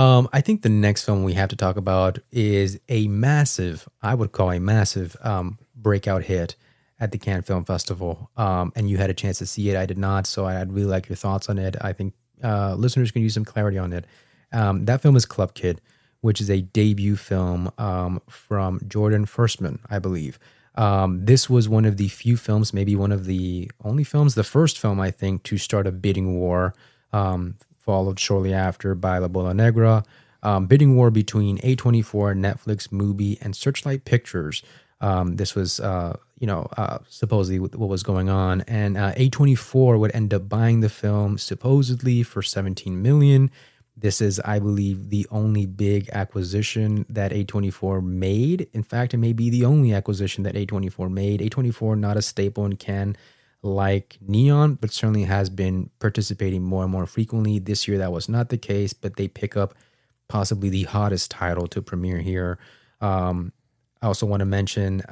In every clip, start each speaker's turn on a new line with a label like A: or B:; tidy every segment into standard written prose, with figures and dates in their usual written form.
A: I think the next film we have to talk about is a massive, I would call a massive breakout hit at the Cannes Film Festival. And you had a chance to see it. I did not, so I'd really like your thoughts on it. I think listeners can use some clarity on it. That film is CLUB KID, which is a debut film from Jordan Firstman, I believe. This was one of the few films, maybe one of the only films, the first film, I think, to start a bidding war, followed shortly after by La Bola Negra. Bidding war between A24, Netflix, Mubi, and Searchlight Pictures. This was, supposedly what was going on. And A24 would end up buying the film supposedly for $17 million. This is, I believe, the only big acquisition that A24 made. In fact, it may be the only acquisition that A24 made. A24, not a staple in Cannes like Neon, but certainly has been participating more and more frequently. This year, that was not the case, but they pick up possibly the hottest title to premiere here. I also want to mention,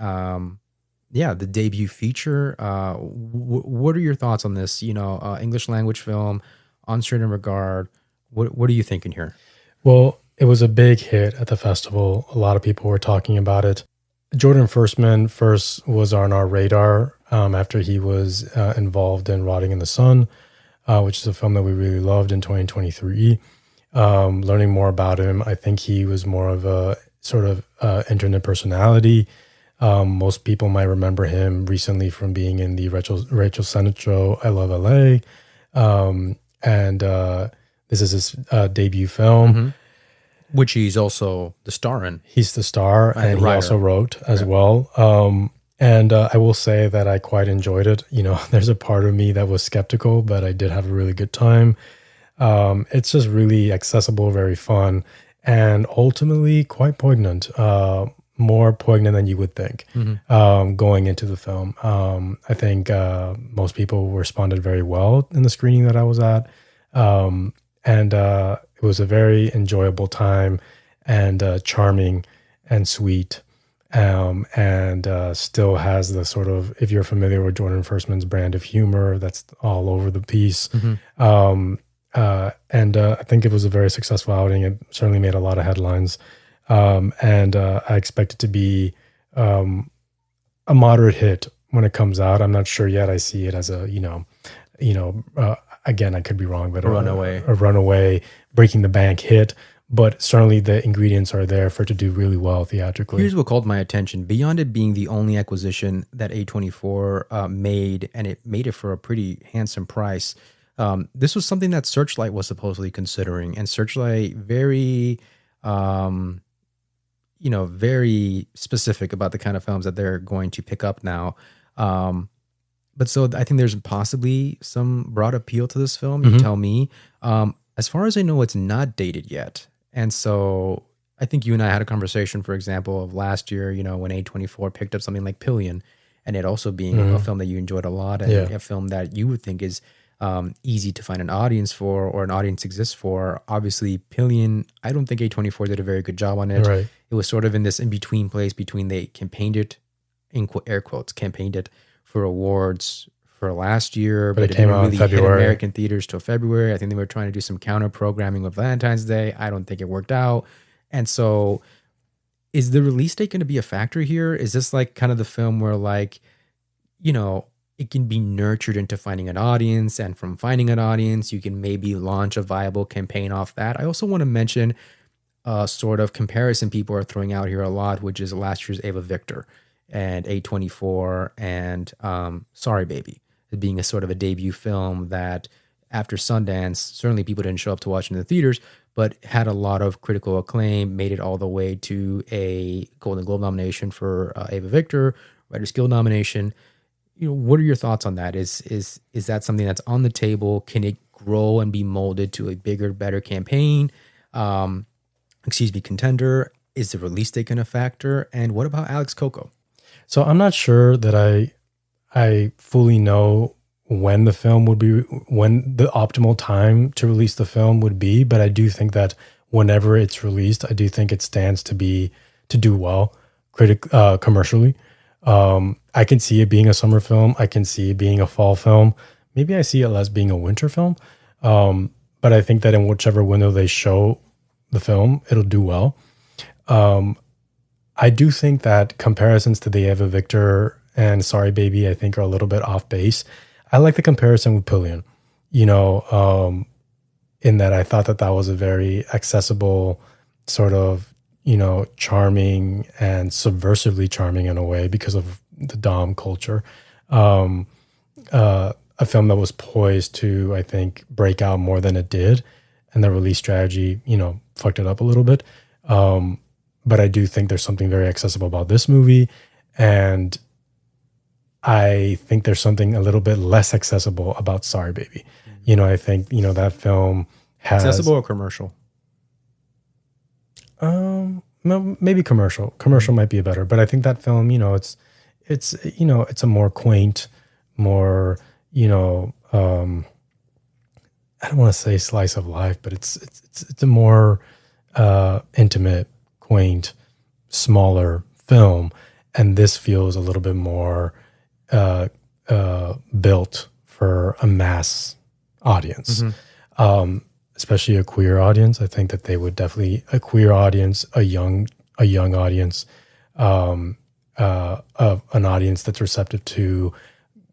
A: the debut feature. What are your thoughts on this? English language film, Uncertain Regard. What are you thinking here?
B: Well, it was a big hit at the festival. A lot of people were talking about it. Jordan Firstman first was on our radar after he was involved in Rotting in the Sun, which is a film that we really loved in 2023. Learning more about him, I think he was more of a sort of internet personality. Most people might remember him recently from being in the Rachel Sennett show, I Love LA. This is his debut film.
A: Mm-hmm. Which he's also the star in.
B: He's the star, and he also wrote as well. I will say that I quite enjoyed it. There's a part of me that was skeptical, but I did have a really good time. It's just really accessible, very fun, and ultimately quite poignant. More poignant than you would think going into the film. I think most people responded very well in the screening that I was at. It was a very enjoyable time and charming and sweet, and still has the sort of, if you're familiar with Jordan Firstman's brand of humor, that's all over the piece. I think it was a very successful outing. It certainly made a lot of headlines. I expect it to be a moderate hit when it comes out. I'm not sure yet. I see it as a, again, I could be wrong, but a runaway, breaking the bank hit. But certainly the ingredients are there for it to do really well theatrically.
A: Here's what called my attention. Beyond it being the only acquisition that A24 made, and it made it for a pretty handsome price, this was something that Searchlight was supposedly considering. And Searchlight very, very specific about the kind of films that they're going to pick up now. But so I think there's possibly some broad appeal to this film. You tell me. As far as I know, it's not dated yet. And so I think you and I had a conversation, for example, of last year, when A24 picked up something like Pillion, and it also being a film that you enjoyed a lot, and a film that you would think is easy to find an audience for, or an audience exists for. Obviously, Pillion, I don't think A24 did a very good job on it.
B: Right.
A: It was sort of in this in-between place between they campaigned it, in air quotes, campaigned it for awards for last year, but it didn't really hit American theaters till February. I think they were trying to do some counter programming with Valentine's Day. I don't think it worked out. And so is the release date going to be a factor here? Is this like kind of the film where it can be nurtured into finding an audience, and from finding an audience, you can maybe launch a viable campaign off that? I also want to mention a sort of comparison people are throwing out here a lot, which is last year's Ava Victor and A24 and Sorry Baby, being a sort of a debut film that after Sundance, certainly people didn't show up to watch in the theaters, but had a lot of critical acclaim, made it all the way to a Golden Globe nomination for Ava Victor, Writers Guild nomination. What are your thoughts on that? Is that something that's on the table? Can it grow and be molded to a bigger, better campaign? Contender. Is the release date going to factor? And what about Alex Coco?
B: So I'm not sure that I fully know when the optimal time to release the film would be, but I do think that whenever it's released, I do think it stands to do well commercially. I can see it being a summer film. I can see it being a fall film. Maybe I see it less being a winter film. But I think that in whichever window they show the film, it'll do well. I do think that comparisons to the Ava Victor and Sorry Baby, I think, are a little bit off base. I like the comparison with Pillion, in that I thought that was a very accessible sort of, charming and subversively charming in a way because of the Dom culture. A film that was poised to, I think, break out more than it did. And the release strategy, fucked it up a little bit. But I do think there's something very accessible about this movie. And I think there's something a little bit less accessible about Sorry Baby. I think, that film has...
A: Accessible or commercial?
B: Maybe commercial. Commercial might be better. But I think that film, it's a more quaint, more, I don't want to say slice of life, but it's a more intimate, quaint, smaller film, and this feels a little bit more built for a mass audience, especially a queer audience. I think that they would definitely a queer audience, a young audience, of an audience that's receptive to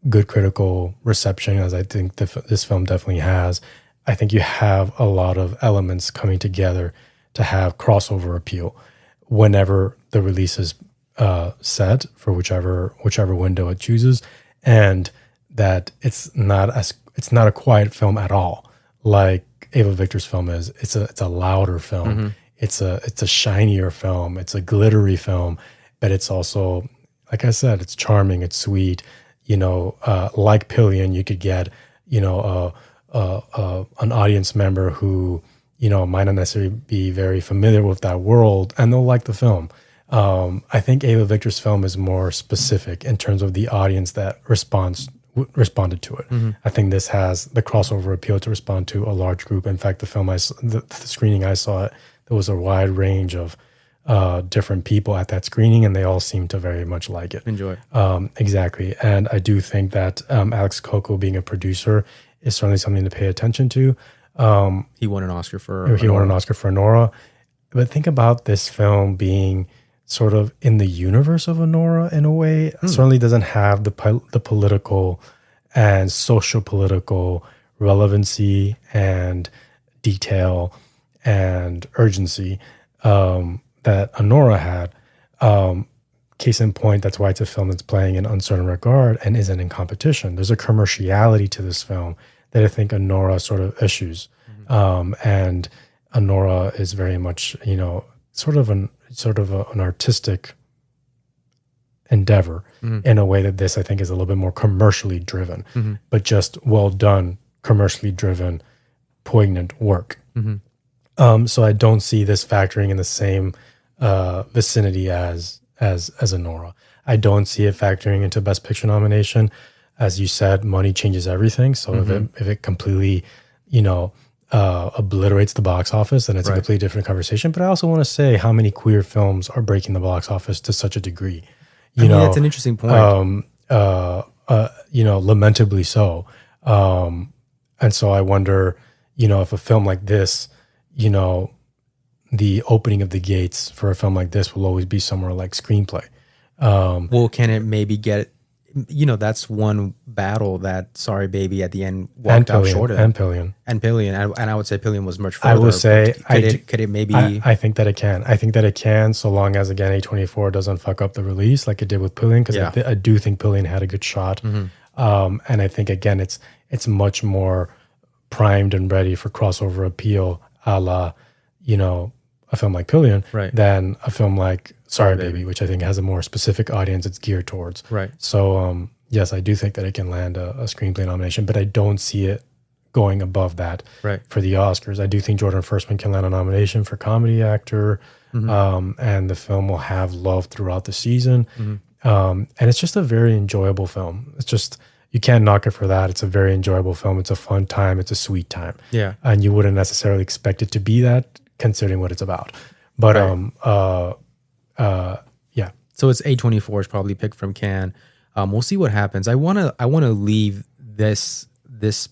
B: good critical reception, as I think this film definitely has. I think you have a lot of elements coming together to have crossover appeal whenever the release is set for whichever window it chooses, and that it's not a quiet film at all like Ava Victor's film is. It's a louder film. It's a shinier film. It's a glittery film, but it's also, like I said, it's charming. It's sweet. Like Pillion, you could get, an audience member who, might not necessarily be very familiar with that world, and they'll like the film. I think Ava Victor's film is more specific in terms of the audience that responded to it. I think this has the crossover appeal to respond to a large group. In fact, the screening I saw, there was a wide range of different people at that screening, and they all seemed to very much like it.
A: Enjoy.
B: Exactly. And I do think that Alex Coco being a producer is certainly something to pay attention to.
A: He won an Oscar for
B: Anora. But think about this film being sort of in the universe of Anora in a way. It certainly doesn't have the political and social political relevancy and detail and urgency that Anora had. Case in point, that's why it's a film that's playing in uncertain regard and isn't in competition. There's a commerciality to this film that I think Anora sort of eschews. And Anora is very much, sort of an artistic endeavor in a way that this, I think, is a little bit more commercially driven, but just well done, commercially driven, poignant work. So I don't see this factoring in the same vicinity as Anora. I don't see it factoring into Best Picture nomination. As you said, money changes everything. So if it completely, obliterates the box office, then it's a completely different conversation. But I also want to say how many queer films are breaking the box office to such a degree.
A: That's an interesting point.
B: Lamentably so. And so I wonder, if a film like this, the opening of the gates for a film like this will always be somewhere like screenplay.
A: Well, can it maybe get, that's one battle that Sorry Baby at the end walked out short of.
B: And Pillion.
A: And I would say Pillion was much further.
B: I would say,
A: could it maybe?
B: I think that it can. I think that it can, so long as, again, A24 doesn't fuck up the release like it did with Pillion, because I do think Pillion had a good shot. And I think, again, it's much more primed and ready for crossover appeal, a la, a film like Pillion, than a film like Sorry Baby, which I think has a more specific audience it's geared towards.
A: Right.
B: So, yes, I do think that it can land a screenplay nomination, but I don't see it going above that for the Oscars. I do think Jordan Firstman can land a nomination for comedy actor, and the film will have love throughout the season. And it's just a very enjoyable film. It's just, you can't knock it for that. It's a very enjoyable film. It's a fun time. It's a sweet time. Yeah. And you wouldn't necessarily expect it to be that, considering what it's about. But yeah.
A: So it's A24's probably picked from Cannes. We'll see what happens. I wanna leave this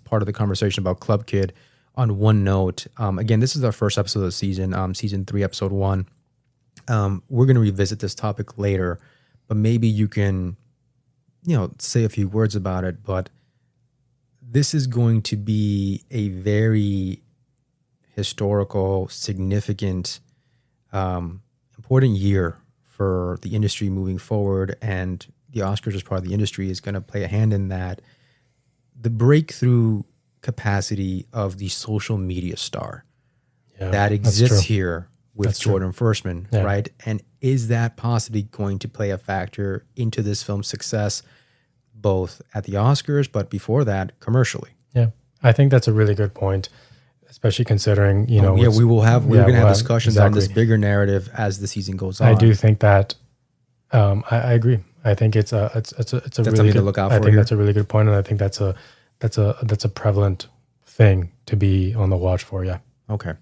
A: part of the conversation about Club Kid on one note, again, this is our first episode of the season, season 3, episode 1. We're going to revisit this topic later, but maybe you can, say a few words about it. But this is going to be a very historical, significant, important year for the industry moving forward. And the Oscars as part of the industry is going to play a hand in that. The breakthrough capacity of the social media star that exists here with Jordan Firstman, right? And is that possibly going to play a factor into this film's success, both at the Oscars, but before that, commercially?
B: Yeah, I think that's a really good point, especially considering, we're going to have discussions on this bigger narrative as the season goes on.
A: I
B: do think that, I agree. I think it's a
A: that's
B: really good,
A: to look out for.
B: I think that's a really good point, and I think that's a prevalent thing to be on the watch for. Yeah.
A: Okay.